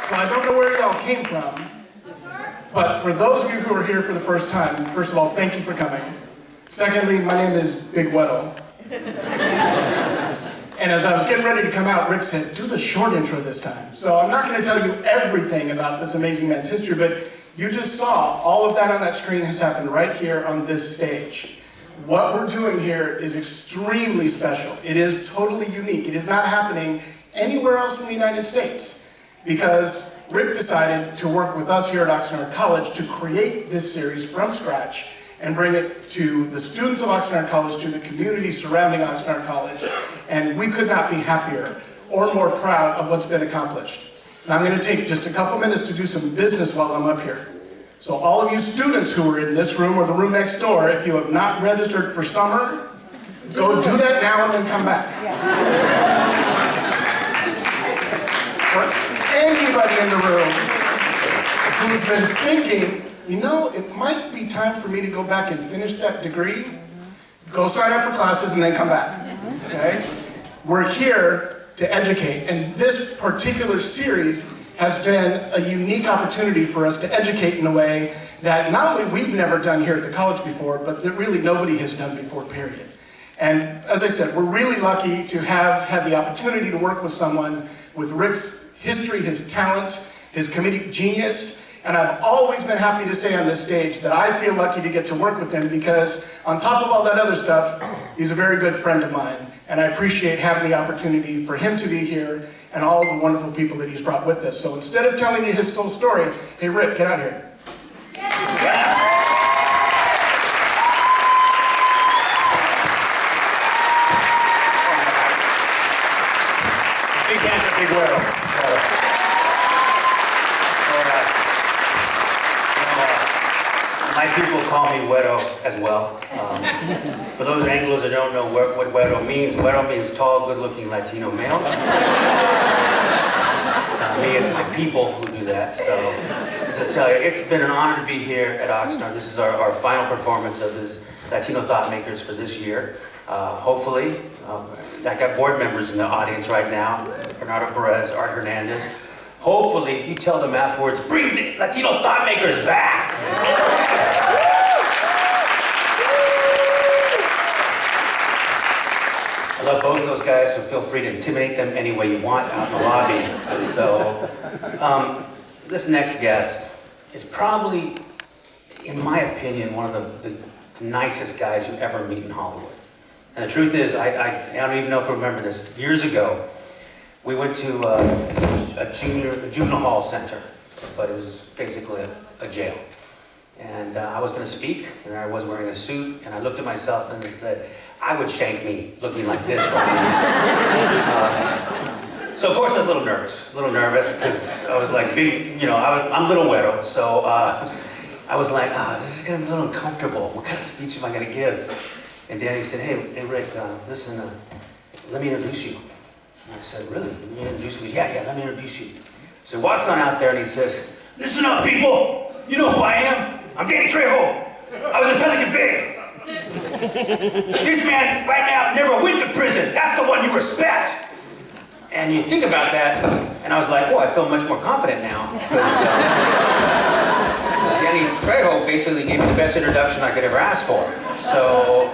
So I don't know where y'all came from, but for those of you who are here for the first time, first of all, thank you for coming. Secondly, my name is Big Weddle. And as I was getting ready to come out, Rick said, do the short intro this time. So I'm not going to tell you everything about this amazing man's history, but you just saw all of that on that screen has happened right here on this stage. What we're doing here is extremely special. It is totally unique. It is not happening anywhere else in the United States because Rick decided to work with us here at Oxnard College to create this series from scratch and bring it to the students of Oxnard College, to the community surrounding Oxnard College. And we could not be happier or more proud of what's been accomplished. And I'm going to take just a couple minutes to do some business while I'm up here. So all of you students who are in this room or the room next door, if you have not registered for summer, go do that now and then come back. For anybody in the room who's been thinking, you know, it might be time for me to go back and finish that degree, go sign up for classes and then come back, okay? We're here to educate, and this particular series has been a unique opportunity for us to educate in a way that not only we've never done here at the college before, but that really nobody has done before, period. And as I said, we're really lucky to have had the opportunity to work with someone with Rick's history, his talent, his comedic genius, and I've always been happy to say on this stage that I feel lucky to get to work with him because on top of all that other stuff, he's a very good friend of mine. And I appreciate having the opportunity for him to be here and all the wonderful people that he's brought with us. So instead of telling you his full story, hey Rick, get out here. Big hands for Big Weddle. My people call me Weddle as well. For those Anglos that don't know what Weddle means tall, good-looking Latino male. Me, it's my people who do that. So, as I tell you, it's been an honor to be here at Oxnard. This is our final performance of this Latino Thought Makers for this year. Hopefully, I got board members in the audience right now, Bernardo Perez, Art Hernandez. Hopefully, you tell them afterwards, bring the Latino Thought Makers back. I love both of those guys, so feel free to intimidate them any way you want out in the lobby. So, this next guest is probably, in my opinion, one of the nicest guys you ever meet in Hollywood. And the truth is, I don't even know if you remember this, years ago, we went to a juvenile hall center, but it was basically a jail. And I was going to speak, and I was wearing a suit, and I looked at myself and said, I would shank me looking like this right now. So of course I was a little nervous because I was like, I'm Little Weddle, so I was like, this is going to be a little uncomfortable. What kind of speech am I going to give? And Danny said, hey Rick, listen, let me introduce you. And I said, really? Let me introduce you? Yeah, let me introduce you. So he walks on out there and he says, listen up, people. You know who I am? I'm Danny Trejo. I was in Pelican Bay. This man right now never went to prison. That's the one you respect. And you think about that, and I was like, I feel much more confident now. Danny Trejo basically gave me the best introduction I could ever ask for. So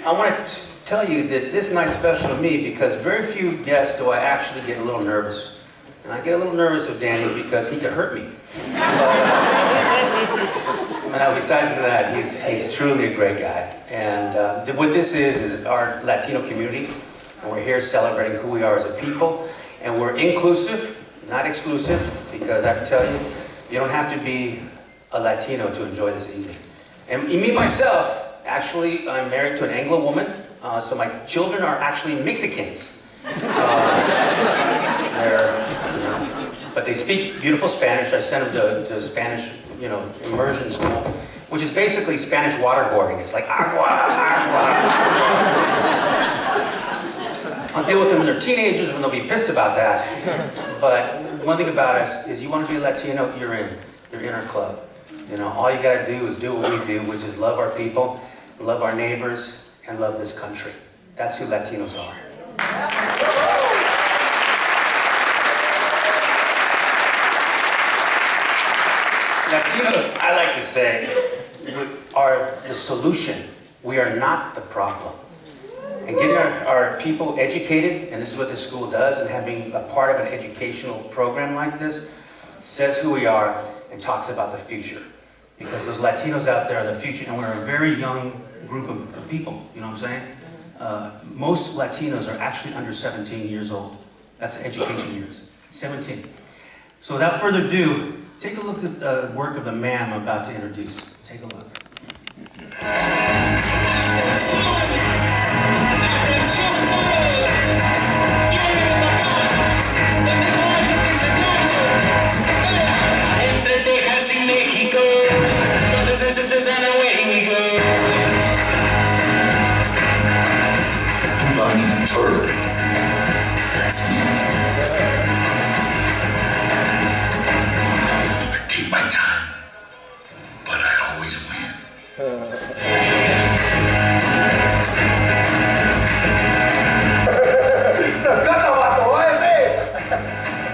I want to tell you that this night's special to me because very few guests do I actually get a little nervous. And I get a little nervous with Danny because he could hurt me. But besides that, he's truly a great guy. And what this is our Latino community. And we're here celebrating who we are as a people. And we're inclusive, not exclusive, because I have to tell you, you don't have to be a Latino to enjoy this evening. And me, myself, actually, I'm married to an Anglo woman. So my children are actually Mexicans. But they speak beautiful Spanish. I sent them to Spanish, immersion school, which is basically Spanish waterboarding. It's like agua, agua. I'll deal with them when they're teenagers when they'll be pissed about that. But one thing about us is you want to be a Latino, you're in our club. All you got to do is do what we do, which is love our people, love our neighbors, and love this country. That's who Latinos are. Latinos, I like to say, are the solution. We are not the problem. And getting our people educated, and this is what this school does, and having a part of an educational program like this, says who we are and talks about the future. Because those Latinos out there are the future, and we're a very young group of people, you know what I'm saying? Most Latinos are actually under 17 years old. That's the education years, 17. So without further ado, take a look at the work of the man I'm about to introduce. Take a look. That's me. I take my time, but I always win.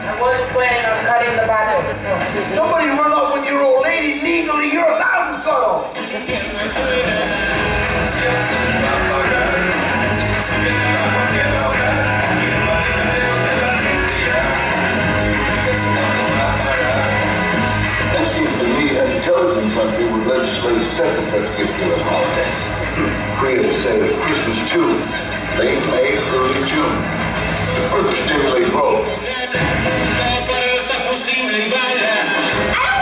I wasn't planning on cutting the bottle. Somebody run off with your old lady legally, you're allowed to cut off. That seems to me an intelligent country would legislate set such particular holiday. Create, say, a Christmas too, late May, early June, to further stimulate growth. I don't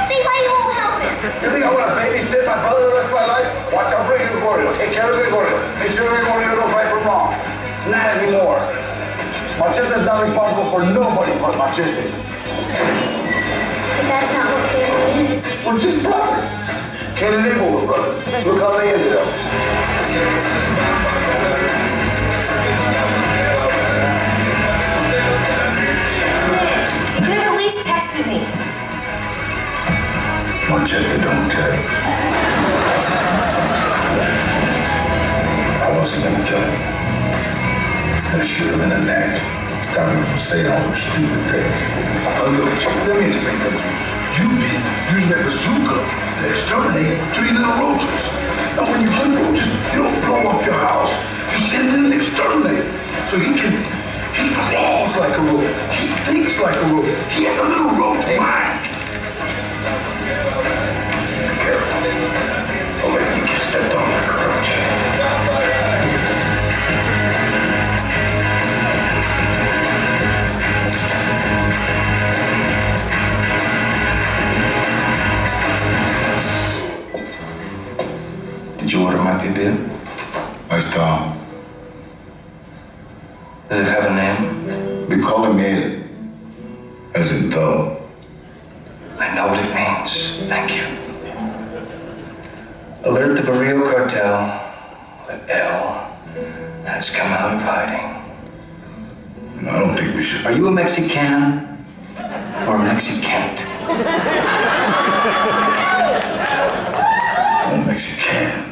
see why you won't help him. You think I want to babysit my brother the rest of my life? Watch out for Gregorio. Take care of Gregorio. Make sure Gregorio don't right from wrong. Not anymore. Machete's not responsible for nobody but Machete. But that's not what family is. We're just brothers. Can't enable with brother. Look how they ended up. You could have at least texted me. Machete don't text. I wasn't gonna kill him. I was gonna shoot him in the neck. Stop him from saying all those stupid things. Look, let me explain something. You've been using that bazooka to exterminate 3 little roaches. Now when you hunt roaches, you don't blow up your house. You send in an exterminator. So he crawls like a roach. He thinks like a roach. He has a little roach mind. Careful. I'll let you get stepped on like a roach. Did you order my PB? Nice Tom. Does it have a name? We call him Ed, as in though. I know what it means. Thank you. Alert the Barrio cartel that L has come out of hiding. I don't think we should. Are you a Mexican or a Mexicant? I'm Mexican.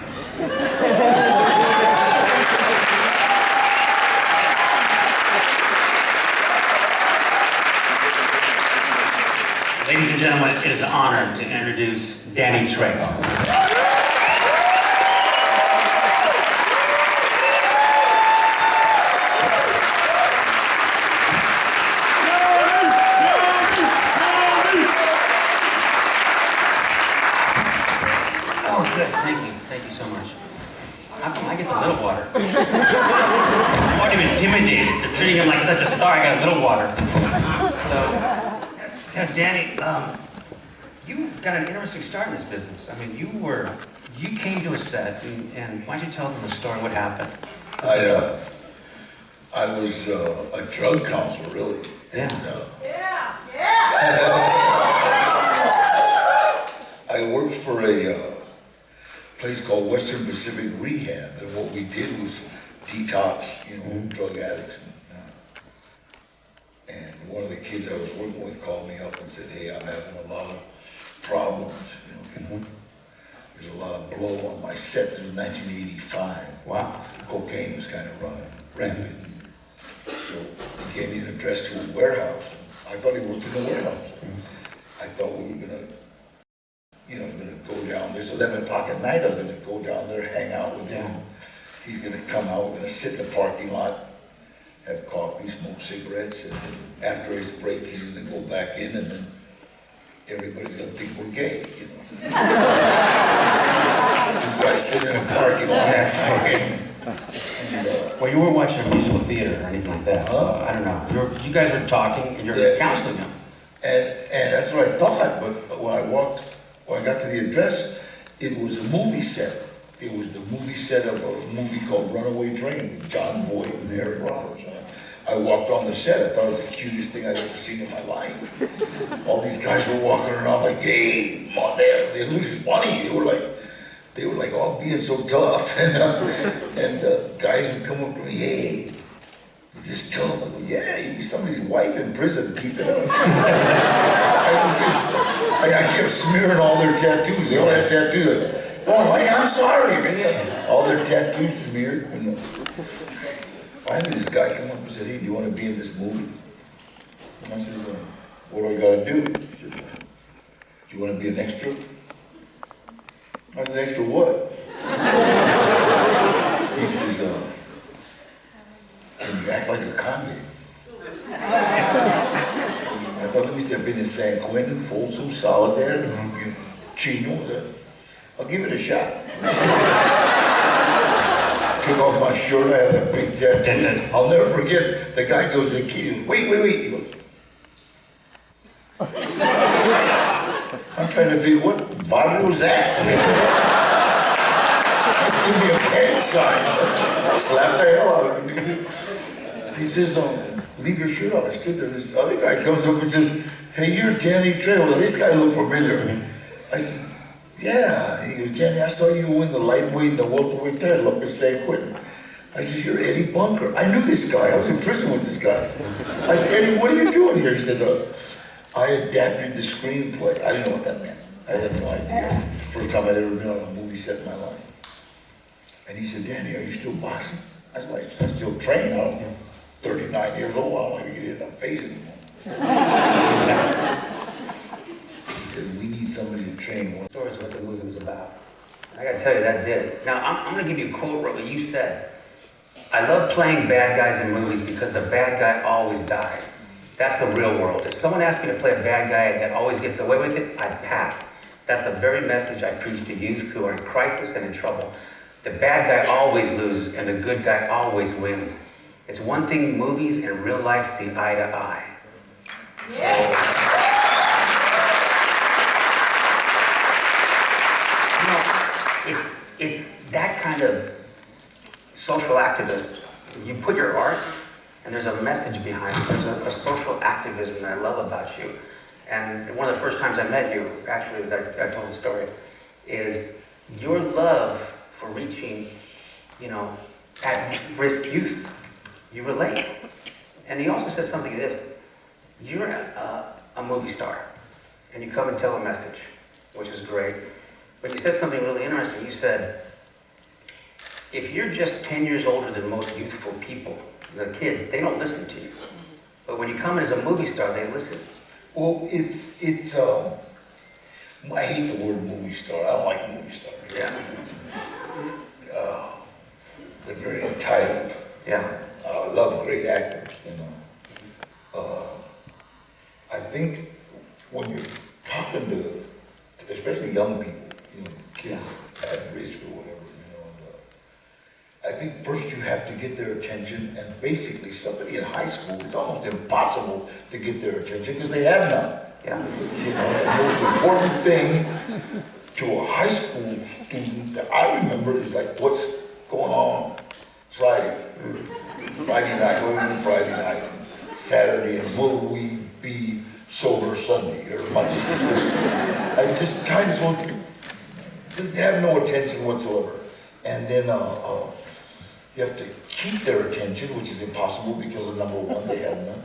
Ladies and gentlemen, it is an honor to introduce Danny Trejo. Oh, good. Thank you so much. How come I get the little water? I'm already intimidated. They're treating him like such a star. I got a little water. So, yeah, Danny, you got an interesting start in this business. I mean, you came to a set, and why don't you tell them the story, what happened? I was a drug counselor, really. Yeah. And, I worked for a place called Western Pacific Rehab, and what we did was detox, drug addicts. And one of the kids I was working with called me up and said, "Hey, I'm having a lot of problems. There's a lot of blow on my set." This was 1985. Wow. Cocaine was kind of running rampant. So he gave me an address to a warehouse. I thought he worked in a warehouse. I thought we were gonna 11 o'clock at night, I was gonna go down there, hang out with him. He's gonna come out, we're gonna sit in the parking lot, have coffee, smoke cigarettes, and then after his break, he's gonna go back in, and then everybody's gonna think we're gay, you know? Two guys sitting in a parking lot. That's okay. And, Well, you weren't watching a musical theater or anything like that, so I don't know. You guys were talking and you're Yeah. counseling them. and that's what I thought, but when I got to the address, it was a movie set. It was the movie set of a movie called Runaway Train with John Boyd and Eric Roberts. I walked on the set, I thought it was the cutest thing I'd ever seen in my life. All these guys were walking around like, hey, come on, man. It was funny. They were like all being so tough. And guys would come up to me, hey, is this tough? I go, yeah, you'd be somebody's wife in prison, keep it up. I kept smearing all their tattoos. They all had tattoos. Oh, hey, I'm sorry, man. All their tattoos smeared. And finally, this guy came up and said, hey, do you want to be in this movie? And I said, what do I got to do? He said, do you want to be an extra? I said, extra what? He says, can you act like a convict? I thought, let me say, I've been in San Quentin, Folsom, Soledad, Chino. I'll give it a shot. Took off my shirt, I had that big tattoo. I'll never forget, the guy goes to the kid, wait. He goes, I'm trying to figure, what bottle was that? Just give me a gang sign. I slapped the hell out of him. He says, leave your shirt on. I stood there. This other guy comes up and says, hey, you're Danny Trejo. This guy looked familiar. I said, yeah. He goes, Danny, I saw you win the lightweight and the welterweight title up in San Quentin. I said, you're Eddie Bunker. I knew this guy. I was in prison with this guy. I said, Eddie, what are you doing here? He said, I adapted the screenplay. I didn't know what that meant. I had no idea. First time I'd ever been on a movie set in my life. And he said, Danny, are you still boxing? I said, I still train. I'm 39 years old. I don't want to get in that face anymore. He said, we need somebody to train. Stories what the movie was about. I gotta tell you, that did. Now, I'm gonna give you a quote, what you said. I love playing bad guys in movies because the bad guy always dies. That's the real world. If someone asked me to play a bad guy that always gets away with it, I'd pass. That's the very message I preach to youth who are in crisis and in trouble. The bad guy always loses and the good guy always wins. It's one thing movies and real life see eye to eye. It's that kind of social activist. You put your art, and there's a message behind it. There's a social activism that I love about you. And one of the first times I met you, actually, that I told the story, is your love for reaching, at-risk youth. You relate. And he also said something like this. You're a movie star, and you come and tell a message, which is great. But you said something really interesting. You said, if you're just 10 years older than most youthful people, the kids, they don't listen to you. But when you come in as a movie star, they listen. Well, it's I hate the word movie star. I don't like movie stars. Yeah. They're very entitled. Yeah. I love great actors, I think when you're talking to especially young people, kids at risk or whatever, I think first you have to get their attention, and basically somebody in high school, it's almost impossible to get their attention because they have none. Yeah. The most important thing to a high school student that I remember is like, what's going on Friday night, what are we doing Friday night, Saturday, and will we be sober Sunday or Monday? I just kind of have no attention whatsoever. And then you have to keep their attention, which is impossible because of number one, they have none.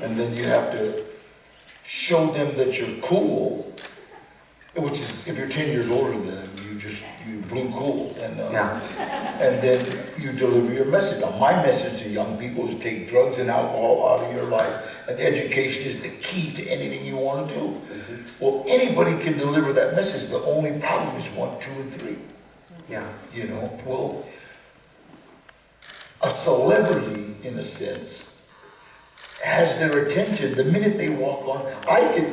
And then you have to show them that you're cool, which is, if you're 10 years older than them, you you blew cool, and Yeah. and then you deliver your message. Now, my message to young people is take drugs and alcohol out of your life, and education is the key to anything you want to do. Well, anybody can deliver that message. The only problem is 1, 2, and 3. Yeah. You know, well, a celebrity, in a sense, has their attention the minute they walk on. I get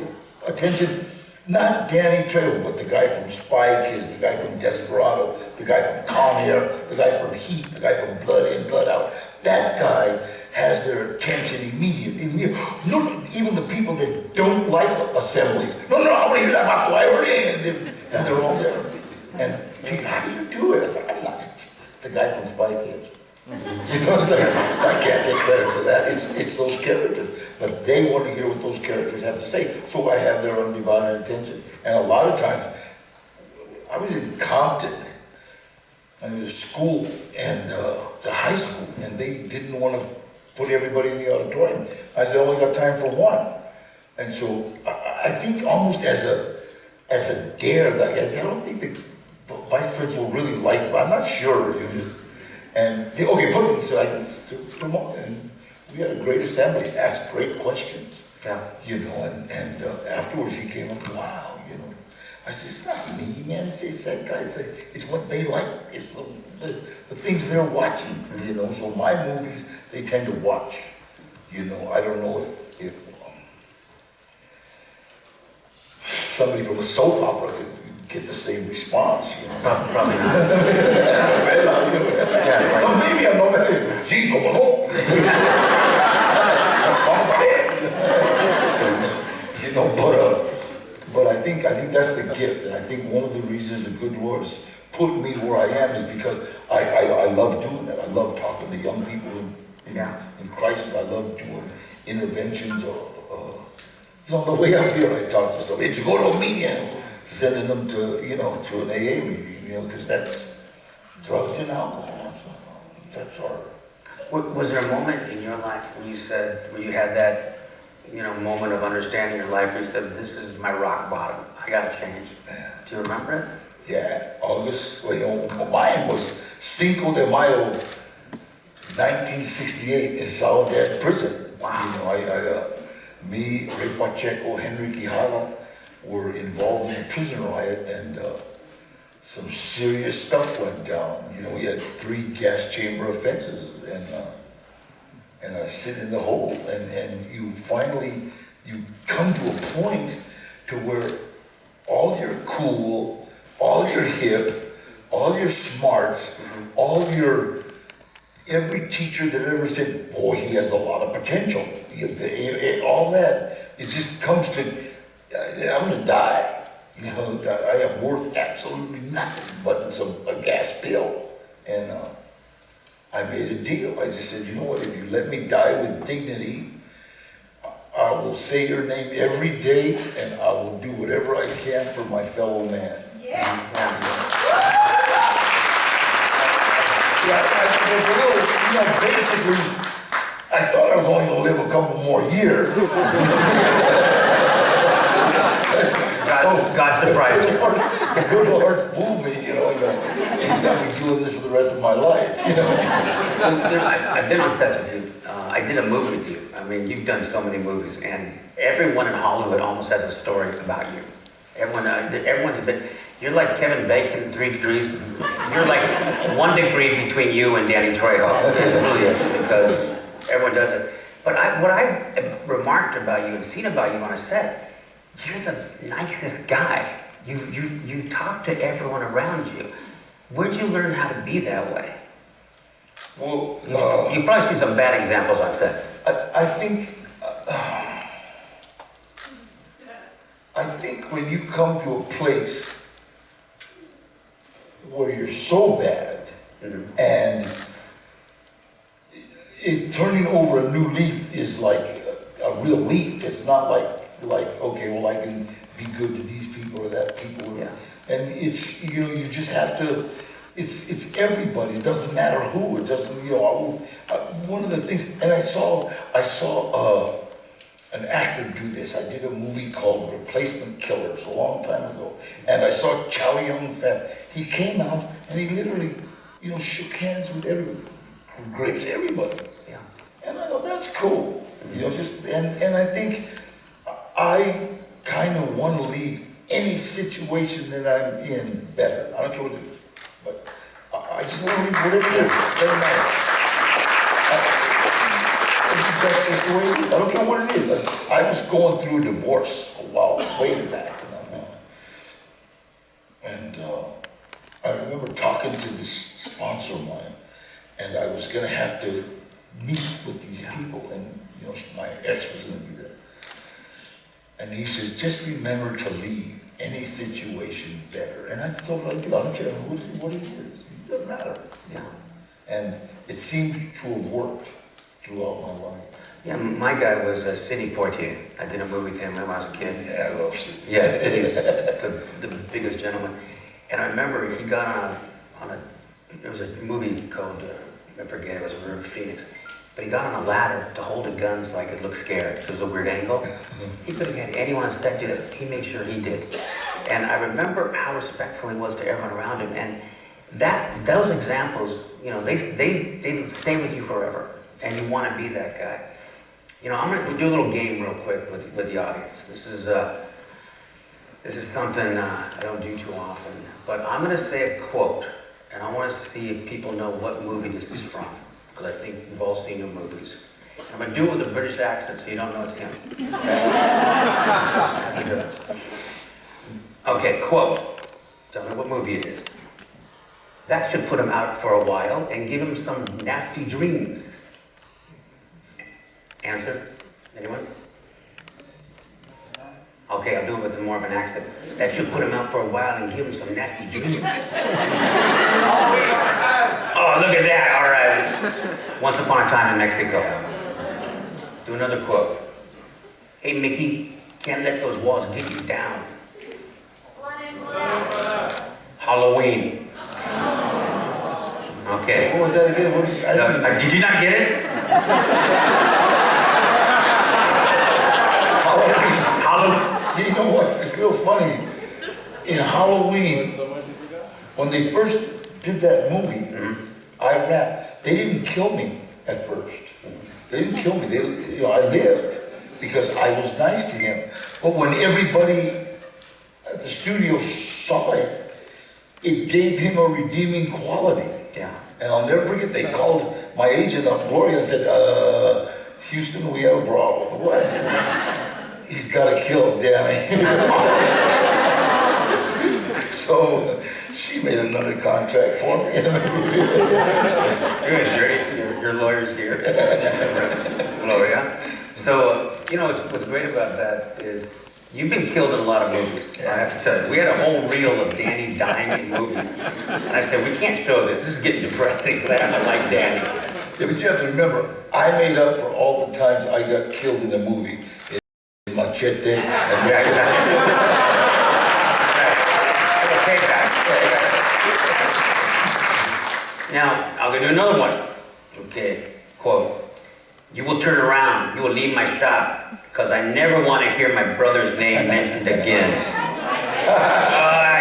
attention, not Danny Trejo, but the guy from Spy Kids, the guy from Desperado, the guy from Con Air, the guy from Heat, the guy from Blood In, Blood Out. That guy has their attention immediately. No, even the people that don't like assemblies. No, I want to hear that about the and they're all there. And gee, how do you do it? I said, I'm not the guy from Spy Kids. You know what I'm saying? So I can't take credit for that. It's those characters. But they want to hear what those characters have to say. So I have their undivided attention. And a lot of times, I was in Compton, I was at school, and it's a high school, and they didn't want to put everybody in the auditorium. I said, I only got time for one. And so I think almost as a dare, I don't think the vice principal really liked it. I'm not sure. And they, okay, put them, so I just promote, and we had a great assembly, asked great questions. Yeah. You know, and afterwards he came up, wow, you know. I said, it's not me, man, it's that guy, it's what they like, it's the things they're watching, you know. So my movies, they tend to watch, you know. I don't know if somebody from a soap opera could get the same response, you know. Probably not. Well, maybe I'm not, sí, como no. You know, but I think that's the gift, and I think one of the reasons the good Lord has put me where I am is because I love doing that. I love talking to young people in crisis. I love doing interventions. On the way up here, I talk to somebody. To go to a meeting, sending them to an AA meeting, you know, because that's drugs and alcohol. That's hard. Was there a moment in your life when you had that, moment of understanding your life where you said, this is my rock bottom, I gotta change? Do you remember it? Yeah, August, mine was Cinco de Mayo, 1968 in Soledad Prison. Wow. You know, me, Ray Pacheco, Henry Quijada were involved in a prison riot, and some serious stuff went down. You know, we had 3 gas chamber offenses, and I sit in the hole, and you come to a point to where all your cool, all your hip, all your smarts, every teacher that ever said, boy, he has a lot of potential, all that, it just comes to, I'm gonna die. You know, I am worth absolutely nothing but a gas bill. And I made a deal. I just said, you know what, if you let me die with dignity, I will say your name every day, and I will do whatever I can for my fellow man. Yeah, I was a little, basically, I thought I was only gonna live a couple more years. God surprised you. The good Lord fooled me, you know. He's got me doing this for the rest of my life, you know. I've been on sets with you. I did a movie with you. I mean, you've done so many movies, and everyone in Hollywood almost has a story about you. Everyone's a bit. You're like Kevin Bacon, 3 degrees. You're like 1 degree between you and Danny Trejo. It's really because everyone does it. But what I remarked about you and seen about you on a set, you're the nicest guy. You talk to everyone around you. Where'd you learn how to be that way? Well, You've probably seen some bad examples on sets. I think when you come to a place where you're so bad, and turning over a new leaf is like a real leaf. It's not like okay, well, I can be good to these people or that people. Yeah. And it's, you just have to, it's everybody. It doesn't matter who. It doesn't, one of the things, and I saw an actor do this. I did a movie called Replacement Killers a long time ago, and I saw Chow Yun-fat. He came out and he literally, shook hands with everybody, grapes everybody. Yeah. And I thought, that's cool. And I think I kind of want to leave any situation that I'm in better. I don't care what it is, but I just want to leave whatever it is. Doesn't matter. That's just the way it is. I don't care what it is. I was going through a divorce a while, way back. And I remember talking to this sponsor of mine, and I was going to have to meet with these people, and my ex was going to be there. And he says, just remember to leave any situation better. And I thought, I don't care what it is. It doesn't matter. Yeah. And it seemed to have worked throughout my life. Yeah, my guy was a city portier. I did a movie with him when I was a kid. Yeah, I love it. Yeah, City's the biggest gentleman. And I remember he got there was a movie called, I forget, it was River Phoenix. But he got on a ladder to hold the guns like it looked scared. It was a weird angle. He could have had anyone on set do that. He made sure he did. And I remember how respectful he was to everyone around him. And those examples, they stay with you forever. And you want to be that guy. I'm going to do a little game real quick with the audience. This is something I don't do too often. But I'm going to say a quote. And I want to see if people know what movie this is from. Because I think you've all seen the movies. I'm going to do it with a British accent so you don't know it's him. That's a good one. Okay, quote. Tell me what movie it is. That should put him out for a while and give him some nasty dreams. Answer? Anyone? Okay, I'll do it with more of an accent. That should put him out for a while and give him some nasty dreams. Oh, look at that, all right. Once upon a time in Mexico. Do another quote. Hey, Mickey, can't let those walls get you down. Halloween. Okay. What was that again? Did you not get it? Halloween. You know what's real funny? In Halloween, when they first did that movie, I rapped. They didn't kill me at first. They didn't kill me. I lived because I was nice to him. But when everybody at the studio saw it, it gave him a redeeming quality. Yeah. And I'll never forget, they called my agent up, Gloria, and said, Houston, we have a problem. What? I said, he's got to kill Danny. So she made another contract for me. Good, great. Your lawyer's here. Gloria. So, what's great about that is you've been killed in a lot of movies. I have to tell you. We had a whole reel of Danny dying in movies. And I said, we can't show this. This is getting depressing. I don't like Danny. Yeah, but you have to remember, I made up for all the times I got killed in a movie. In Machete and Okay, guys. Now, I'm going to do another one. Okay, quote. You will turn around. You will leave my shop because I never want to hear my brother's name mentioned again.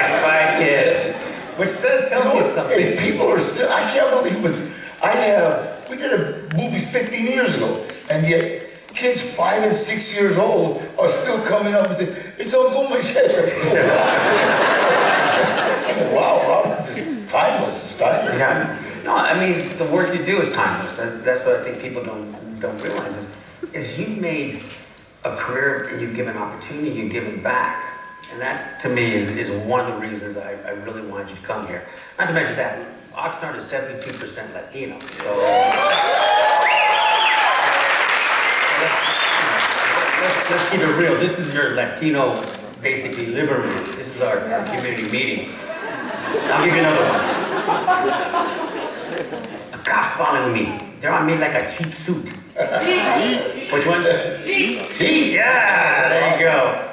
Spy Kids. Which tells me something. And people are still, I can't believe it. We did a movie 15 years ago, and yet kids 5 and 6 years old are still coming up and saying, it's Uncle Machete. Wow, Robert, it's timeless. It's timeless. Yeah. No, I mean, the work you do is timeless. That's what I think people don't realize is you've made a career and you've given opportunity, you've given back. And that, to me, is one of the reasons I really wanted you to come here. Not to mention that Oxnard is 72% Latino. So let's keep it real. This is your Latino, basically, living room. This is our community meeting. I'll give you another one. A cop's following me. They're on me like a cheap suit. Which one? Heat. Yeah, there you go.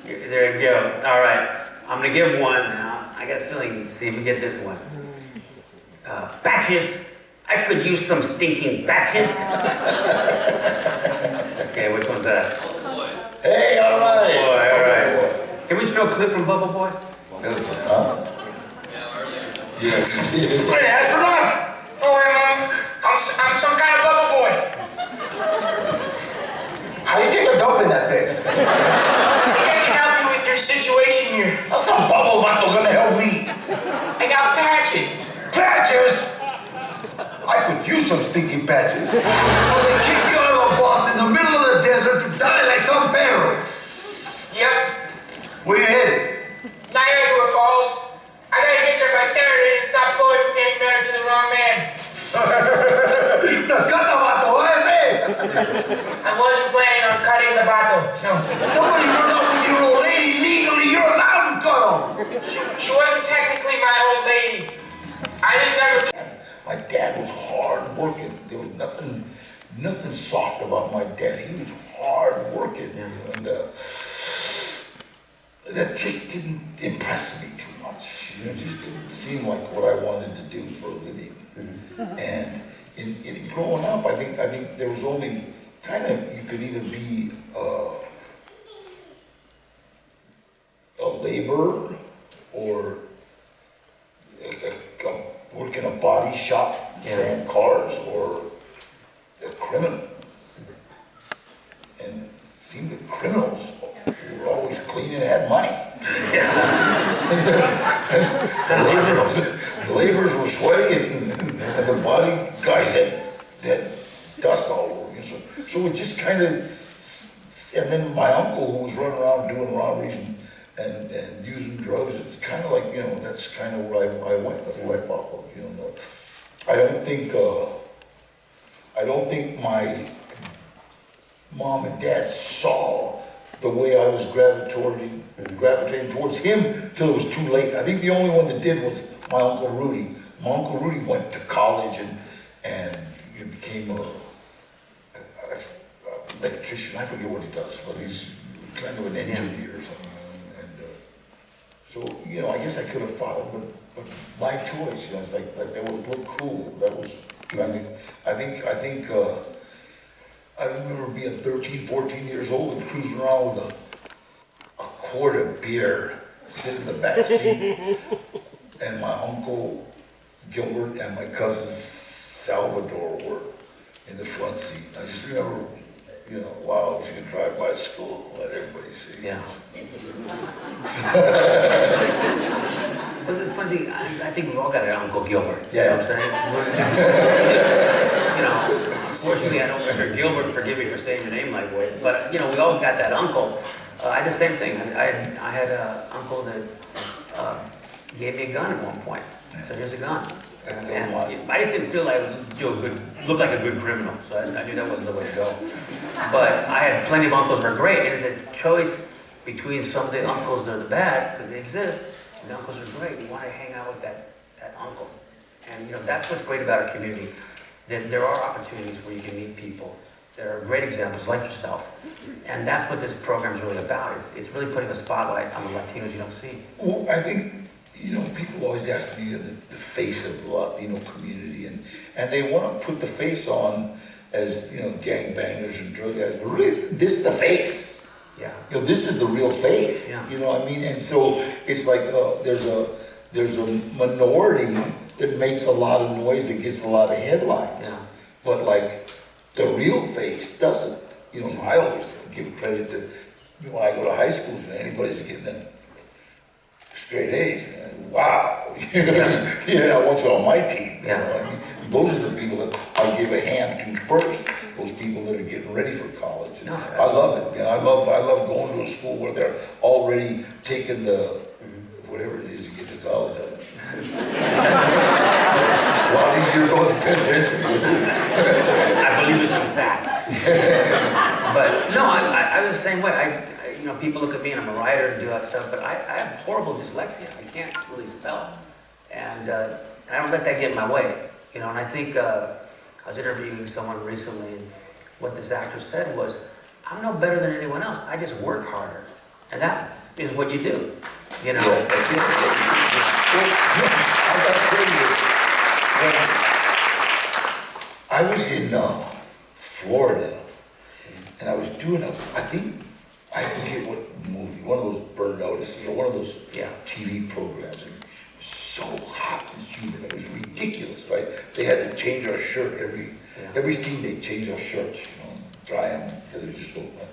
There you go. All right. I'm going to give one now. I got a feeling, see if we get this one. Batches. I could use some stinking batches. Okay, which one's that? Hey, all right. Boy, all right. Can we show a clip from Bubble Boy? Huh? Yes. Hey, astronaut! Oh, I'm some kind of bubble boy. How do you take a dump in that thing? I think I can help you with your situation here. That's some bubble vato gonna help me. I got patches. Patches? I could use some stinky patches. Or they kick you out of a bus in the middle of the desert to die like some bear. Yep. Where you headed? Niagara Falls. I gotta get there by Saturday and stop Chloe from getting married to the wrong man. The catabato, what is it? I wasn't planning on cutting the bato. No. Somebody run out with your old lady legally, you're allowed to cut them. She wasn't technically my old lady. I just never. My dad was hard working. There was nothing soft about my dad. He was hard working, and that just didn't impress me too much. It just didn't seem like what I wanted to do for a living. And in growing up, I think there was only kind of, you could either be a laborer or work in a body shop, selling cars, or a criminal. And it seemed that criminals were always clean and had money. The laborers were sweaty and the body guys had dust all over you. So it just kind of, and then my uncle who was running around doing robberies and using drugs, it's kind of like, that's kind of where I went, that's where I followed, I don't think my mom and dad saw the way I was gravitating towards him till it was too late. I think the only one that did was my Uncle Rudy. My Uncle Rudy went to college and he became an electrician. I forget what he does, but he's kind of an engineer or something. So, I guess I could have followed, but my choice, it's like that was look cool. That was, I remember being 13, 14 years old and cruising around with a quart of beer, sitting in the back seat, and my uncle Gilbert and my cousin Salvador were in the front seat. I just remember, wow, you can drive by school and let everybody see. Yeah. But the funny thing, I think we've all got an Uncle Gilbert. Yeah. You know what I'm saying? Fortunately, I don't remember Gilbert, forgive me for saying your name like that, but, we all got that uncle. I did the same thing. I had an uncle that gave me a gun at one point. So here's a gun. And I just didn't feel like I was looked like a good criminal, so I knew that wasn't the way to go. But I had plenty of uncles that were great, and it's a choice between some of the uncles that are bad, because they exist, and the uncles are great. You want to hang out with that uncle. And that's what's great about our community, that there are opportunities where you can meet people. There are great examples like yourself. And that's what this program is really about. It's really putting a spotlight on the Latinos you don't see. Well, I think, people always ask me the face of the Latino community, and they want to put the face on as, gangbangers and drug addicts. But really, this is the face. Yeah. This is the real face. Yeah. You know what I mean? And so it's like there's a minority that makes a lot of noise, that gets a lot of headlines. Yeah. But like the real face doesn't. So I always give credit to, when I go to high schools and anybody's getting them straight A's, man, wow. Yeah, I want you on my team. Those are the people that I give a hand to first. Those people that are getting ready for college. And I love it. I love going to a school where they're already taking the whatever it is to get to college. A lot easier to go to penitentiary. I believe it's a fact. But no, I was the same way. People look at me and I'm a writer and do that stuff, but I have horrible dyslexia. I can't really spell. And I don't let that get in my way. And I think I was interviewing someone recently, and what this actor said was, I'm no better than anyone else. I just work harder. And that is what you do. I was in Florida, and I was doing I I forget what movie, one of those Burn Notices or one of those Yeah. TV programs. And it was so hot and humid, it was ridiculous, right? They had to change our shirt every scene. They changed our shirts, dry them because it was just so hot.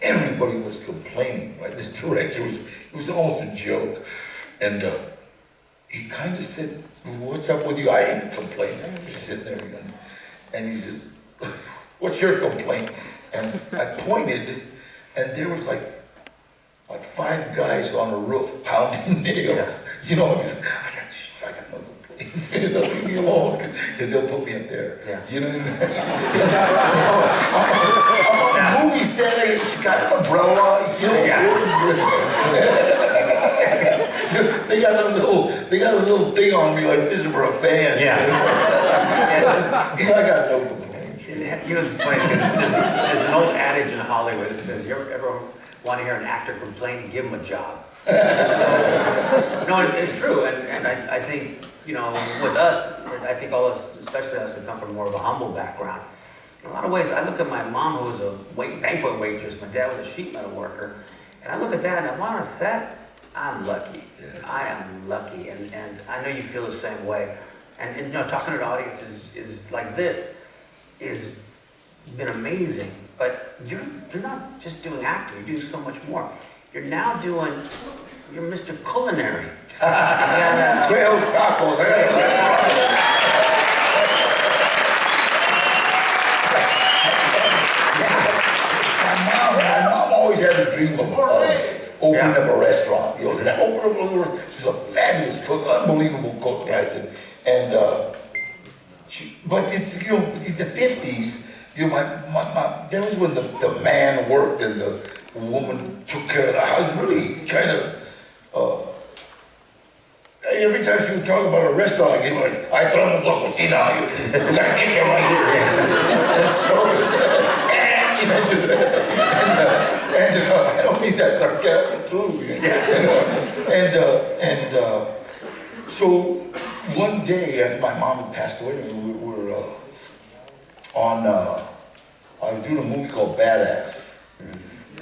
Everybody was complaining, right? This director it was almost a joke, and he kind of said, "What's up with you?" I ain't complaining. I'm just sitting there, and he said, "What's your complaint?" And I pointed, and there was like 5 guys on a roof pounding nails. I got no complaints. Leave me alone, because they'll put me up there. Yeah. You know what I mean? I'm a movie set. You got an umbrella. They got a little thing on me like this for a fan. Yeah. I got no complaints. It's funny, because there's an old adage in Hollywood that says, you ever want to hear an actor complain, give him a job. No, it's true, and I think, with us, I think all of us, especially us who come from more of a humble background, in a lot of ways, I look at my mom, who was a banquet waitress, my dad was a sheet metal worker, and I look at that, and I'm on a set, I'm lucky. Yeah. I am lucky, and I know you feel the same way. And talking to an audience is like this, is been amazing, but you're not just doing acting, you're doing so much more. You're now you're Mr. Culinary. Trejo's tacos. My mom always had a dream of opening up a restaurant. She's a fabulous cook, unbelievable cook, right? But it's the 50s. That was when the man worked and the woman took care of the house. Really kind of. Every time she would talk about a restaurant, I get like, "I traemos la cocina. We got a kitchen right here." And so, I don't mean that sarcastic, truly. So one day after my mom had passed away, we were I was doing a movie called Badass,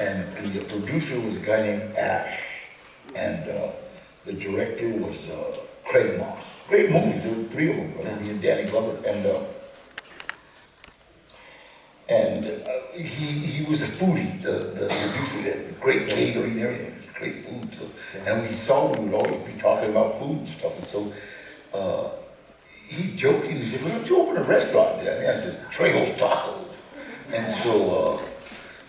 and the producer was a guy named Ash, and the director was Craig Moss. Great movies, there were 3 of them, right? Me and Danny Glover, and he was a foodie. The producer had great catering and everything, great food. So, and we would always be talking about food and stuff, and so he jokingly said, "Why don't you open a restaurant there?" And I said, "Trejo's Tacos." And so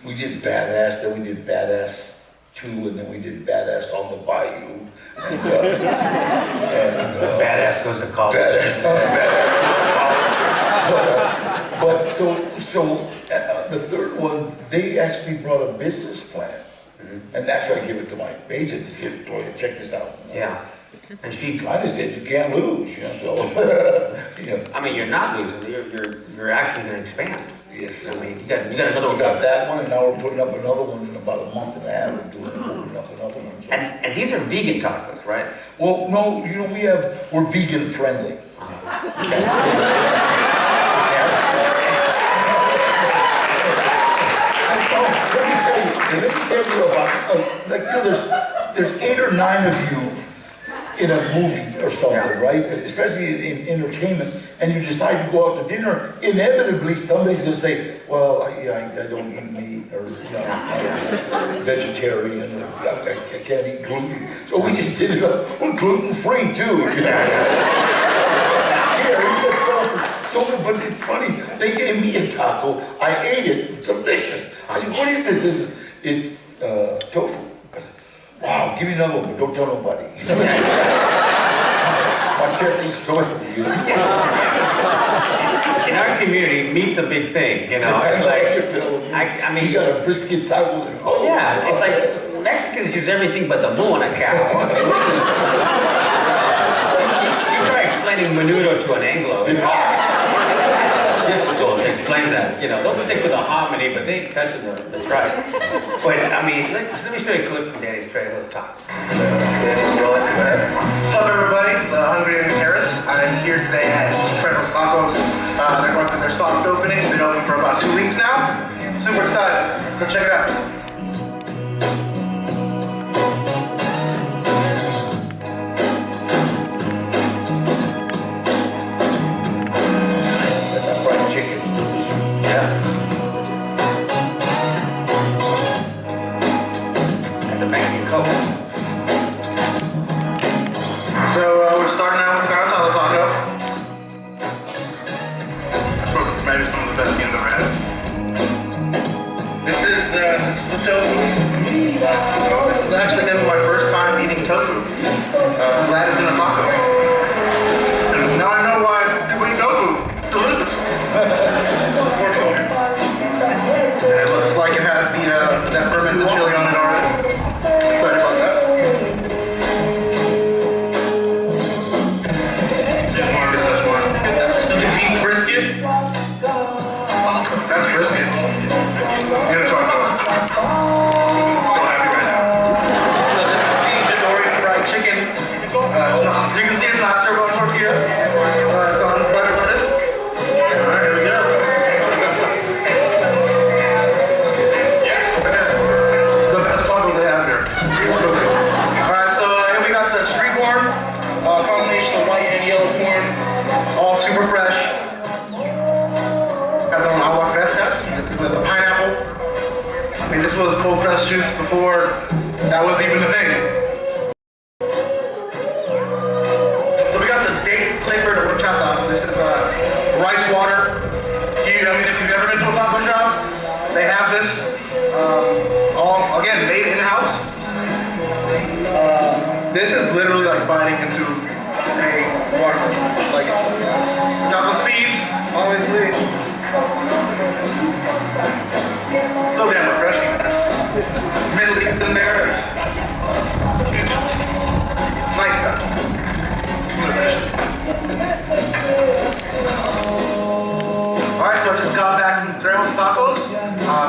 we did Badass, then we did Badass 2, and then we did Badass on the Bayou. And Badass goes to college. Badass goes to college. So the third one, they actually brought a business plan. And that's why I give it to my agents. Here, Toya, check this out. Yeah. And she kind of said, you can't lose, so. I mean, you're not losing. You're actually going to expand. Yes. I mean, you got another one. We got that one, and now we're putting up another one in about a month and a half. We're opening up another one. So. And these are vegan tacos, right? Well, no, we're vegan friendly. Okay. Let me tell you about, there's 8 or 9 of you in a movie or something, right? Especially in entertainment, and you decide to go out to dinner, inevitably somebody's gonna say, "Well, I don't eat meat," or I'm vegetarian, or I can't eat gluten. So we just did it up. We're gluten free too. But it's funny, they gave me a taco, I ate it, delicious. I said, "What is this?" It's tofu. I said, "Wow, give me another one, but don't tell nobody." My Cherokee tofu. In our community, meat's a big thing, It's like, I mean, we got a brisket taco. Oh yeah, it's like Mexicans use everything but the moo on a cow. You try explaining menudo to an Anglo. It's difficult to explain that. They'll stick with a hominy, but they ain't touching the tripe. But I mean, let me show you a clip from Danny's Trejo's Tacos. What's up, everybody? It's Hungry and Harris. I'm here today at Trejo's Tacos. They're going through their soft opening. They've been open for about 2 weeks now. Super excited. Go check it out. couple. So we're starting out with Garcella taco. Maybe some of the best games I've ever had. This is the tofu. This is actually gonna be my first time eating tofu. Glad it's in a taco. And now I know why people eat tofu. It's delicious. And it looks like it has that fermented chili on it already. Excited about that. Just wanted to touch one. The beef brisket. That's brisket. Get a taco. So happy right now. So this is the Jadori fried chicken. You can see it's not served on tortilla. It's on butter lettuce. Alright, here we go. The best taco they have here. Alright, so here we got the street corn. Combination of white and yellow corn. All super fresh. Got the agua fresca. The pineapple. I mean, this was cold pressed juice before that wasn't even the thing. So we got the date flavored horchata. This is rice water. I mean, if you've ever been to a taco shop, they have this. All again made in house. This is literally like biting into a watermelon. Like taco seeds, obviously. So damn refreshing. Mint leaves in there. Nice stuff. Alright, so I just got back from Trejo's Tacos.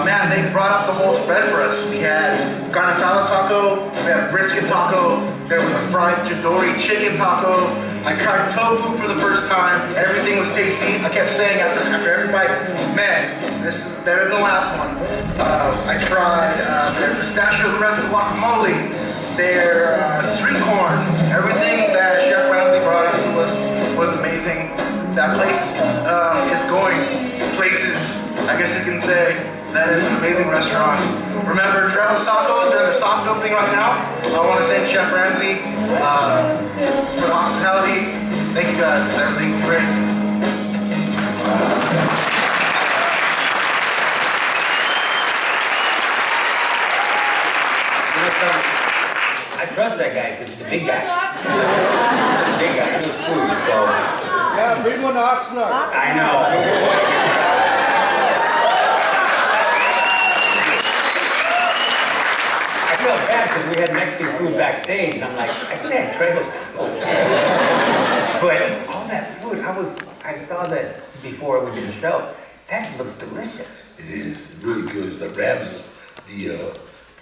Man, they brought up the whole spread for us. We had carne asada taco, we had brisket taco, there was a fried Jadori chicken taco. I tried tofu for the first time. Everything was tasty. I kept saying after every bite, man, this is better than the last one. I tried their pistachio crusted guacamole, their sweet corn. Everything that Chef Ramsay brought us was amazing. That place is going places, I guess you can say. That is an amazing restaurant. Remember, Trejo's Tacos, they're in their soft opening right now. I want to thank Chef Ramsay for the hospitality. Thank you guys. Everything's great. I trust that guy because he's a big guy. He's a big guy. He knows food, so. Yeah, bring one to Oxnard. I know. I felt bad because we had Mexican food backstage, and I'm like, I should have had Trejo's tacos. But all that food, I saw that before we did the show. That looks delicious. It is really good. It's the Ramses,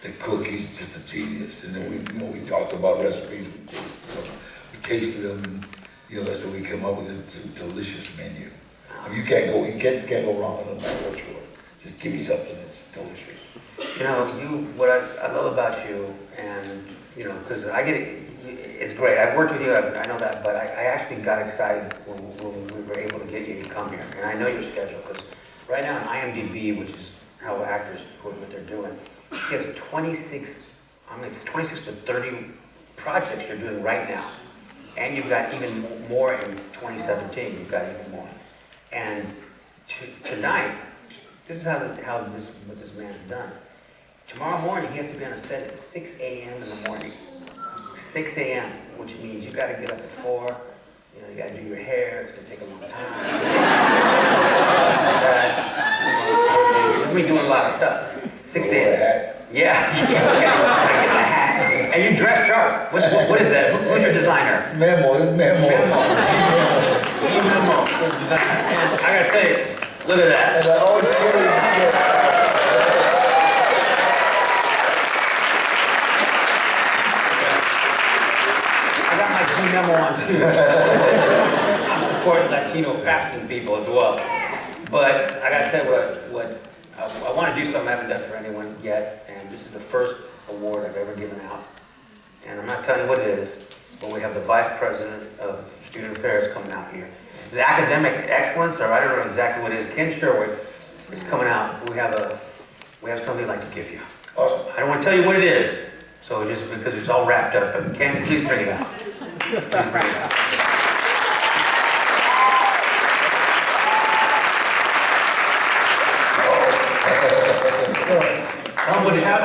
the cookies, just a genius. And then we talked about recipes. We tasted them, and that's what we come up with. It's a delicious menu. I mean, you just can't go wrong no matter what you order. Just give me something that's delicious. What I love about you, and because I get it, it's great. I've worked with you, I know that, but I actually got excited when we were able to get you to come here. And I know your schedule, because right now on IMDb, which is how actors put what they're doing, he has 26 to 30 projects you're doing right now. And you've got even more in 2017, you've got even more. And tonight, this is what this man has done. Tomorrow morning, he has to be on a set at 6 a.m. in the morning. 6 a.m., which means you got to get up at 4. You got to do your hair. It's going to take a long time. We're doing a lot of stuff. 6 a.m. Yeah. I get my hat. And you dress sharp. What is that? Who's your designer? Memo. Memo. And I got to tell you, look at that. And I always carry the Memo on too. I'm supporting Latino fashion people as well. But I gotta tell you what I want to do something I haven't done for anyone yet, and this is the first award I've ever given out. And I'm not telling you what it is, but we have the Vice President of Student Affairs coming out here. Is it academic excellence, or I don't know exactly what it is. Ken Sherwood is coming out. We have something I'd like to give you. Awesome. I don't want to tell you what it is, So just because it's all wrapped up, but Ken, please bring it out. Please bring it out.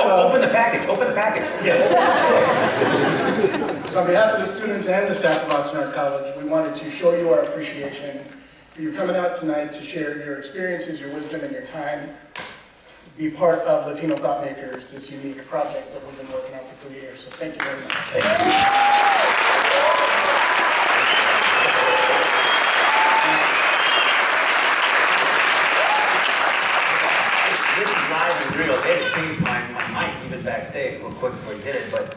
Open the package, open the package. Yes. So on behalf of the students and the staff of Oxnard College, we wanted to show you our appreciation for you coming out tonight to share your experiences, your wisdom, and your time. Be part of Latino Thought Makers, this unique project that we've been working on for 3 years. So thank you very much. This is live and real. They had to change my mic even backstage real quick before he did it, but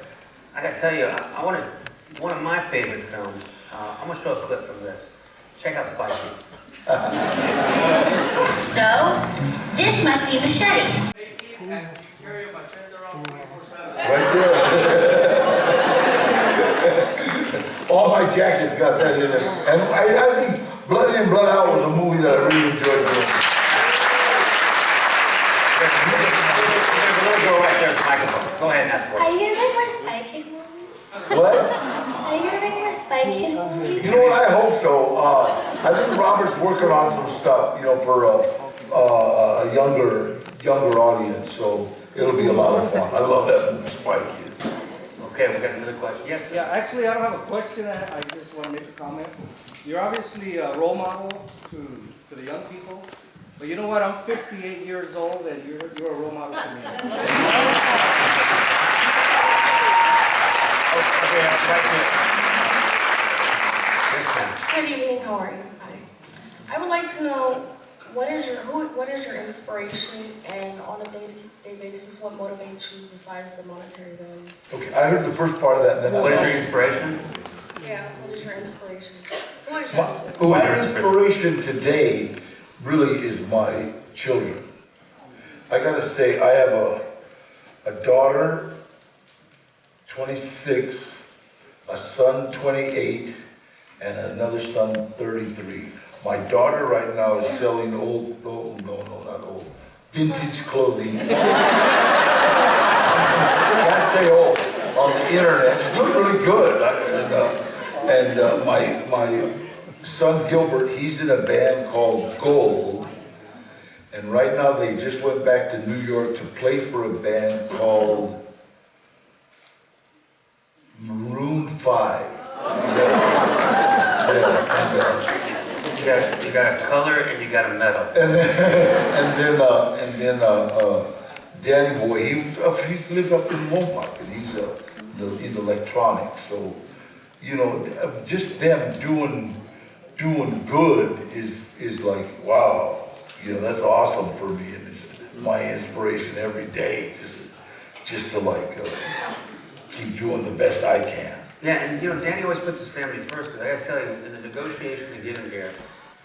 I gotta tell you, I wanted one of my favorite films. I'm gonna show a clip from this. Check out Spy Kids. So, this must be Machete. Right there. All my jackets got that in it. And I think Blood In, Blood Out was a movie that I really enjoyed doing. There's a little girl right there at the microphone. Go ahead and ask for Are it. you gonna make more Spy Kid movies? What? Are you gonna make more Spy Kid movies? You know what, I hope so. I think Robert's working on some stuff, you know, for a younger audience, so it'll be a lot of fun. I love that movie, Spy Kids. Okay, we got another question. Yes? Yeah, actually, I don't have a question. I just want to make a comment. You're obviously a role model to the young people. But you know what? I'm 58 years old, and you're a role model to me. Okay, right here. Yes, ma'am. Good evening, how are you? Hi. I would like to know what is your inspiration, and on a day-to-day basis, what motivates you besides the monetary value? Okay, I heard the first part of that, and then What is your inspiration? Yeah, what is your inspiration? What is your inspiration? My inspiration today really is my children. I gotta say, I have a daughter, 26, a son, 28, and another son, 33. My daughter right now is selling vintage clothing. Can't say old, on the internet. She's doing really good. And my son Gilbert, he's in a band called Gold. And right now they just went back to New York to play for a band called Maroon 5. You got a color and you got a metal. And then Danny Boy, he lives up in Mopac, and he's in electronics. So, you know, just them doing good is like, wow, you know, that's awesome for me, and it's my inspiration every day, just to like keep doing the best I can. Yeah, and you know, Danny always puts his family first, because I gotta tell you, in the negotiation to get him here,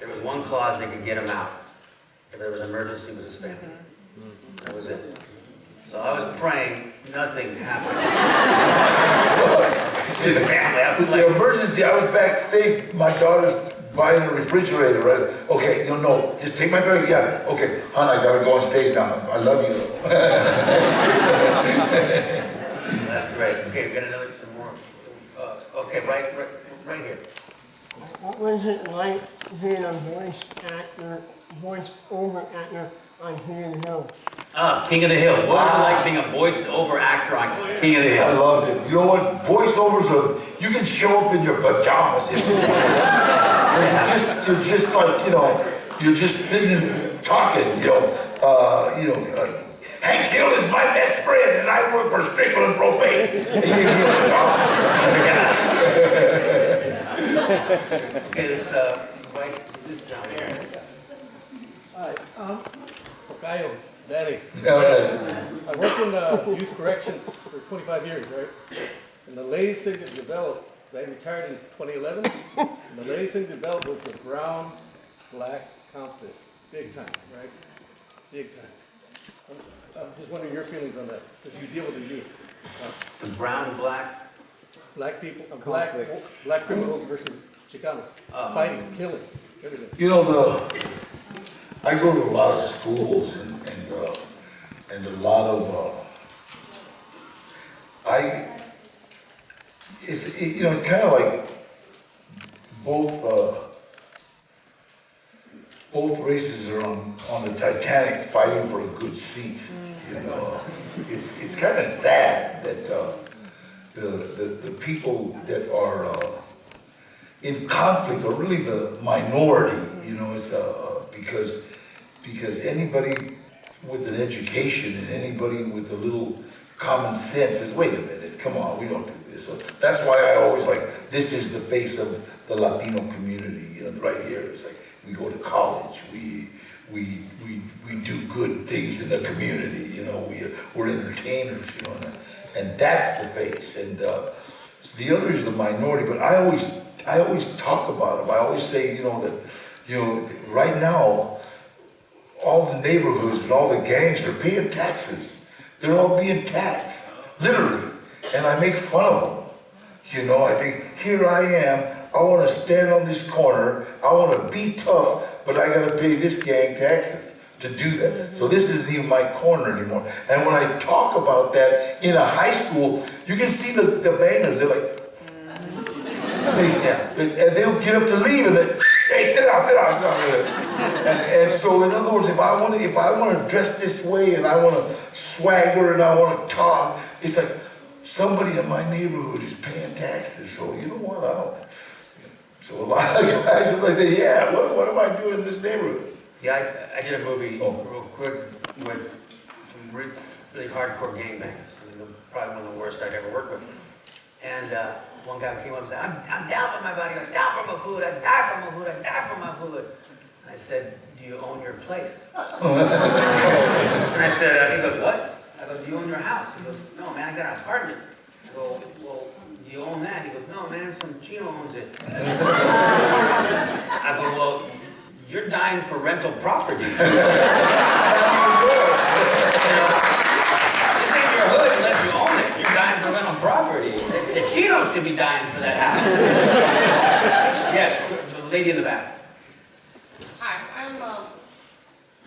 there was one clause that could get him out. If there was an emergency with his family. That was it. So I was praying, nothing happened. His family, I was With the emergency, I was backstage, my daughter's buying a refrigerator, right? Okay, no, just take my bag, yeah, okay, hon, I gotta go on stage now, I love you. That's great. Okay, we got some more. Okay, right here. What was it like being a voice-over actor on King of the Hill? King of the Hill. What was it like being a voice-over actor on King of the Hill? I loved it. You know what? Voiceovers you can show up in your pajamas. You're just like, you know, you're just sitting and talking, Hank Hill is my best friend, and I work for Strickland Probation. And you get the dog. Okay, let's invite this John here. Hi, Cayo, Daddy. I worked in youth corrections for 25 years, right? And the latest thing that developed, because I retired in 2011, and the latest thing developed was the brown, black conflict. Big time, right? Big time. I'm just wondering your feelings on that, because you deal with the youth. The brown and black? Black people, black criminals versus Chicanos. Fighting, killing, everything. You know, I go to a lot of schools and a lot of, it's kind of like both races are on the Titanic fighting for a good seat. You know, it's kind of sad that the people that are in conflict are really the minority. You know, it's because anybody with an education and anybody with a little common sense says, wait a minute, come on, we don't do this. So that's why I always like, this is the face of the Latino community, you know, right here. It's like, we go to college, we do good things in the community, you know, we're entertainers, you know, and that's the face. And so the other is the minority, but I always talk about them. I always say, you know, that, you know, right now, all the neighborhoods and all the gangs are paying taxes. They're all being taxed, literally. And I make fun of them. You know, I think, here I am, I want to stand on this corner, I want to be tough, but I got to pay this gang taxes to do that. So this isn't even my corner anymore. And when I talk about that in a high school, you can see the bangers, they're like, and they'll get up to leave and then, hey, sit down. And so in other words, if I want to dress this way and I want to swagger and I want to talk, it's like somebody in my neighborhood is paying taxes. So you know what? I don't. So a lot of guys are like, yeah, what am I doing in this neighborhood? Yeah, I did a movie real quick with some really hardcore gangbangers. I mean, probably one of the worst I'd ever worked with. And one guy came up and said, I'm down for my body, I'm down for my hood, I die for my hood, I die for my hood. I said, do you own your place? And I said, he goes, what? I go, do you own your house? He goes, no, man, I got an apartment. I go, well, do you own that? He goes, no, man, some Chino owns it. I go, well, you're dying for rental property. You think your hood unless you own it. You're dying for rental property. The Chino should be dying for that house. Yes, the lady in the back. Hi, I'm the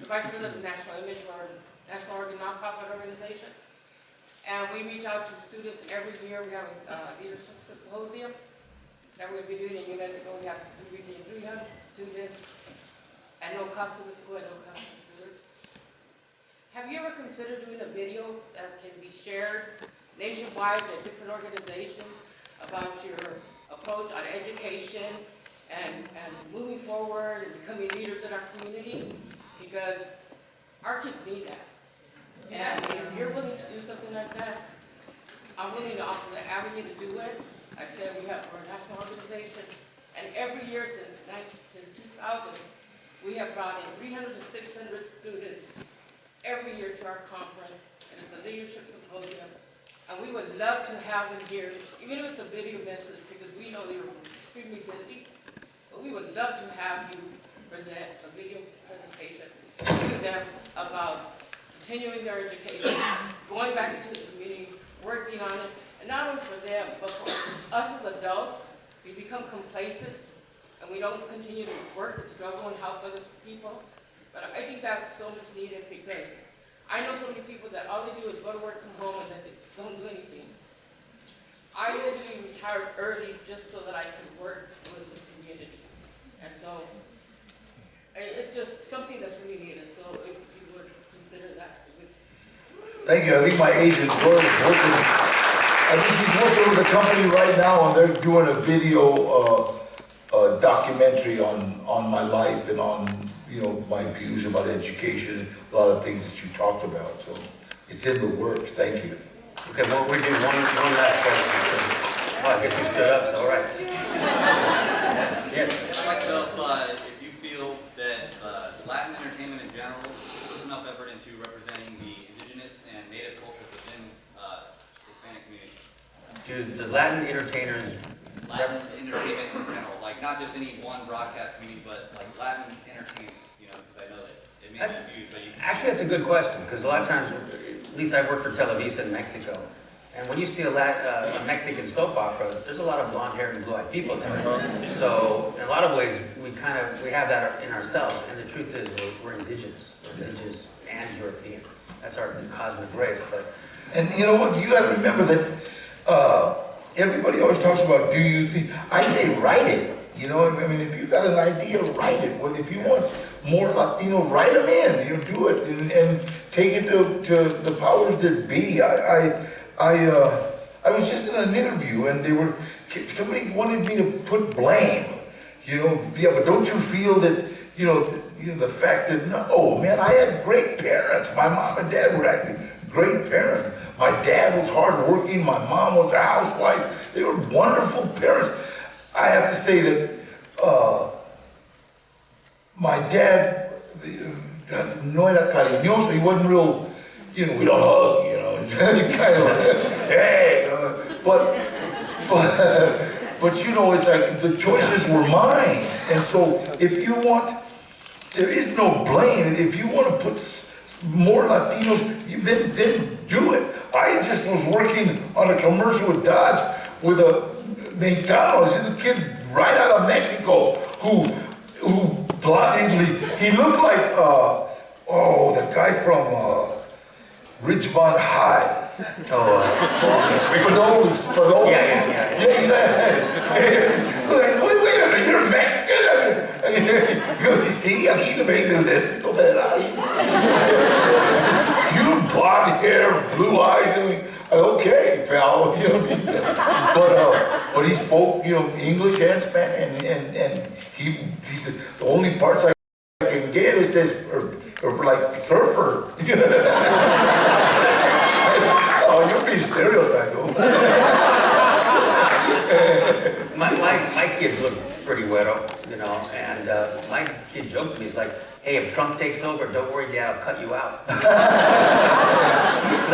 Vice President of National Image, our National Nonprofit Organization. And we reach out to students every year. We have a leadership symposium that we'll be doing in New Mexico. We have 300 students at no cost to the school, at no cost to the student. Have you ever considered doing a video that can be shared nationwide at different organizations about your approach on education and moving forward and becoming leaders in our community? Because our kids need that. And if you're willing to do something like that, I'm willing to offer the avenue to do it. Like I said, we have our national organization, and every year since 2000, we have brought in 300 to 600 students every year to our conference, and it's a leadership symposium. And we would love to have them here, even if it's a video message, because we know you're extremely busy. But we would love to have you present a video presentation to them about continuing their education, going back into the community, working on it, and not only for them, but for us as adults. We become complacent, and we don't continue to work and struggle and help other people. But I think that's so much needed, because I know so many people that all they do is go to work, come home, and then they don't do anything. I literally retired early just so that I could work with the community. And so it's just something that's really needed. So if you would consider that. Thank you. I think my agent, George, is working. I think she's working with a company right now, and they're doing a video documentary on my life and on, you know, my views about education, a lot of things that you talked about. So it's in the works. Thank you. Okay, well, we do one last question. Well, I guess you stood up, so all right. Yes. I'd like to know if you feel that Latin entertainment in general puts enough effort into representing the indigenous and native cultures within Hispanic community. Do the Latin entertainers... Latin entertainment in general, like not just any one broadcast community, but like Latin entertainment, you know, because I know that it may be huge, but you... Actually, that's a good question, because a lot of times, at least I work for Televisa in Mexico, and when you see a Mexican soap opera, there's a lot of blonde-haired and blue-eyed people there. So, in a lot of ways, we have that in ourselves, and the truth is, we're indigenous. We're indigenous and European. That's our cosmic race, but... And you know what, you gotta remember that everybody always talks about, do you think, I say write it. You know, I mean, if you got an idea, write it. Well, if you want more Latino, write them in, you know, do it and take it to the powers that be. I was just in an interview and somebody wanted me to put blame, you know, yeah, but don't you feel that, you know, the fact that, no, man, I had great parents. My mom and dad were actually great parents. My dad was hardworking. My mom was a housewife. They were wonderful parents. I have to say that my dad, no era cariñoso, he wasn't real, you know, we don't hug, you know, kind of, hey, but you know, it's like the choices were mine. And so if you want, there is no blame. If you want to put more Latinos, then do it. I just was working on a commercial with Dodge with a Mexicano, this is a kid right out of Mexico who blindly, he looked like, the guy from Ridgemont High. Spadoli. Yeah. Like, wait a minute, you're Mexican? Because you see, aquí te vengo del Distrito Federal. You blonde hair, blue eyes, okay, pal, you know, but he spoke, you know, English and Spanish, and he said, the only parts I can get is this, or for like surfer. Oh, you're being stereotyped, though. My kids look pretty güero, you know, and my kid joked to me, he's like, hey, if Trump takes over, don't worry, Dad, I'll cut you out. Because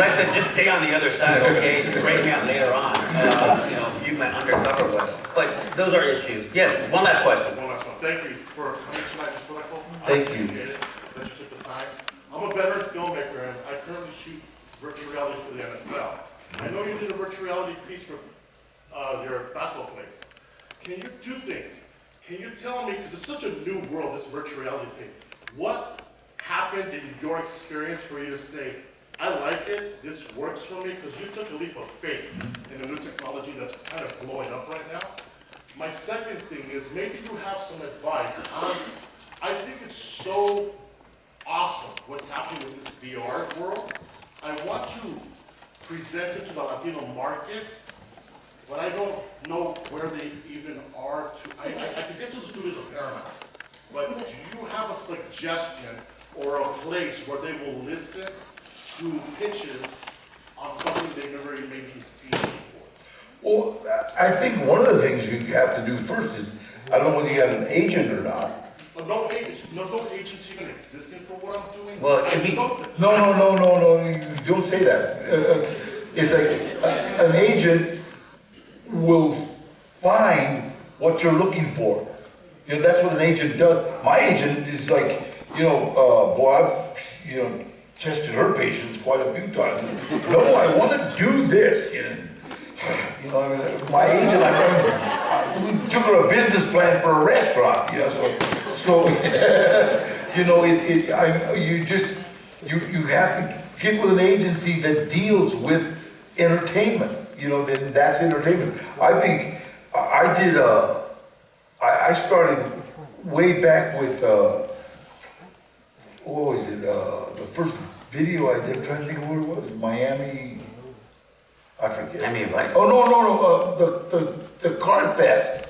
I said, just stay on the other side, okay? Break me out later on. You know, you my undercover with. But those are issues. Yes, one last question. One last one. Thank you for coming tonight, Mr. Michael. Thank I you. appreciate it that you took the time. I'm a veteran filmmaker, and I currently shoot virtual reality for the NFL. I know you did a virtual reality piece for your basketball place. Can you, two things. Can you tell me, because it's such a new world, this virtual reality thing, what happened in your experience for you to say, I like it, this works for me, because you took a leap of faith in a new technology that's kind of blowing up right now. My second thing is, maybe you have some advice on, I think it's so awesome what's happening with this VR world. I want to present it to the Latino market, but I don't know where they even are I could get to the studios of Paramount, but do you have a suggestion or a place where they will listen to pitches on something they've never even maybe seen before? Well, I think one of the things you have to do first is, I don't know whether you have an agent or not. No agents even existing for what I'm doing? Well, No, you don't say that. It's like an agent will find what you're looking for. You know, that's what an agent does. My agent is like, you know, boy, I've, you know, tested her patience quite a few times. No, I want to do this. You know, I mean, my agent, we took her a business plan for a restaurant. You know, so you know, you have to get with an agency that deals with entertainment. You know, then that's entertainment. I think I started way back with, what was it, the first video I did, I'm trying to think of what it was, Miami, I forget. Miami Vice? Oh, no, the car theft.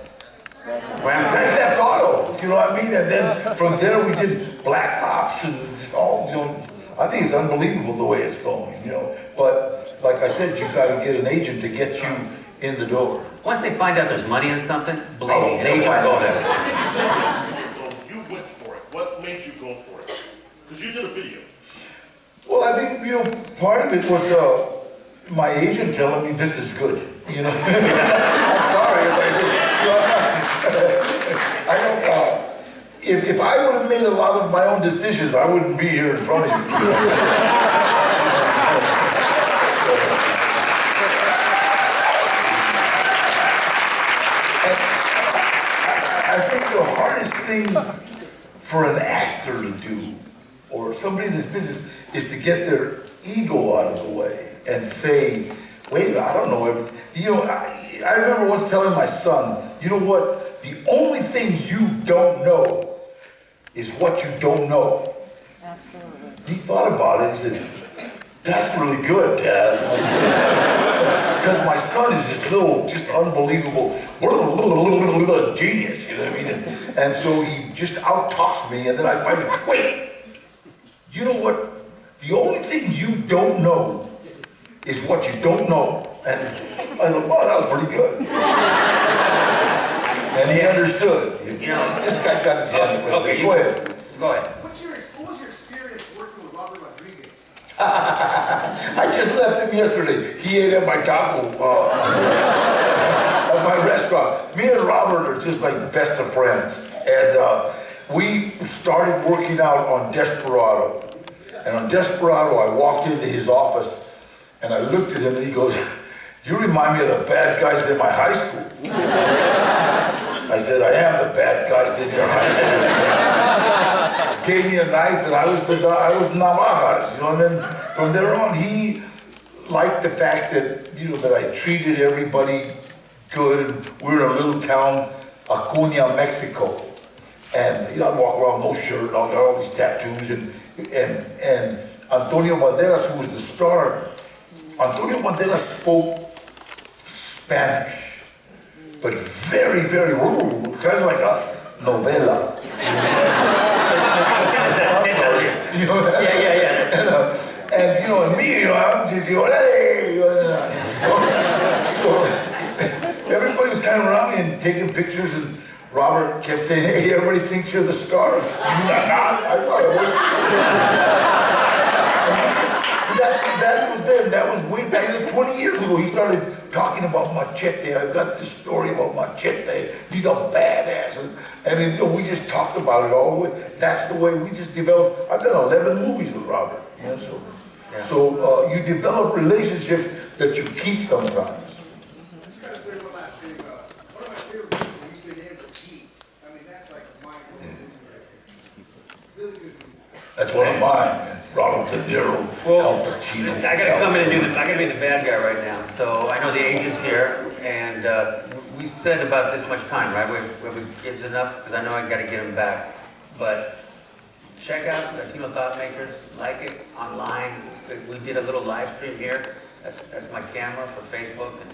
Grand Theft Auto, you know what I mean? And then from there we did Black Ops and just all, you know, I think it's unbelievable the way it's going, you know. But like I said, you gotta get an agent to get you in the door. Once they find out there's money in something, believe me, an agent will go there. You went for it. What made you go for it? Because you did a video. Well, I think, you know, part of it was my agent telling me this is good, you know. I'm sorry, I don't, if I would have made a lot of my own decisions, I wouldn't be here in front of you. I think the hardest thing for an actor to do, or somebody in this business, is to get their ego out of the way and say, wait, I don't know if, you know, I remember once telling my son, you know what? The only thing you don't know is what you don't know. Absolutely. He thought about it. He said, that's really good, Dad. Because my son is this little, just unbelievable genius, you know what I mean? And so he just out-talks me, and then I finally, wait, you know what? The only thing you don't know is what you don't know. And I thought, wow, that was pretty good. And he understood. You know, this guy got his hand right there. Go ahead. Go ahead. What was your experience working with Robert Rodriguez? I just left him yesterday. He ate at my taco, at my restaurant. Me and Robert are just like best of friends. And we started working out on Desperado. And on Desperado, I walked into his office and I looked at him and he goes, you remind me of the bad guys in my high school. I said, I am the bad guys in your high school. Gave me a knife and I was navajas, you know, and then from there on, he liked the fact that, you know, that I treated everybody good. We were in a little town, Acuña, Mexico. And, you know, I walk around, no shirt, I got all these tattoos, and Antonio Banderas, who was the star, Antonio Banderas spoke Spanish, but very, very, kind of like a novela. You know, yeah. And you know, and me, you know, I'm just, you know, hey, so everybody was kind of around me and taking pictures, and Robert kept saying, hey, everybody thinks you're the star. I thought I was. That was then. That was way back. It was 20 years ago. He started talking about Machete. I've got this story about Machete. He's a badass. And then, you know, we just talked about it all the way. That's the way we just developed. I've done 11 movies with Robert. You know, so you develop relationships that you keep sometimes. Just gotta say one last thing. One of my favorite movies that you've been able to see. I mean, that's like mind-blowing. Really good movie. That's one of mine, man. Robert De Niro, Al Pacino. I gotta come in and do this. I gotta be the bad guy right now. So I know the agent's here, and we said about this much time, right? It's enough, because I know I gotta get him back. But check out Latino Thought Makers, like it online. We did a little live stream here. That's my camera for Facebook, and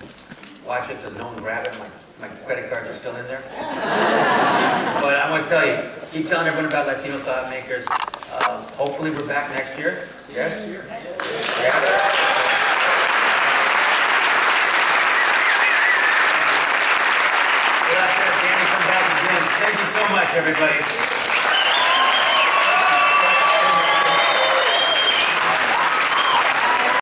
watch it because no one grabbed it. My credit cards are still in there. But I'm gonna tell you, keep telling everyone about Latino Thought Makers. Hopefully we're back next year. Yes? Yes. Danny, come back again. Thank you so much, everybody.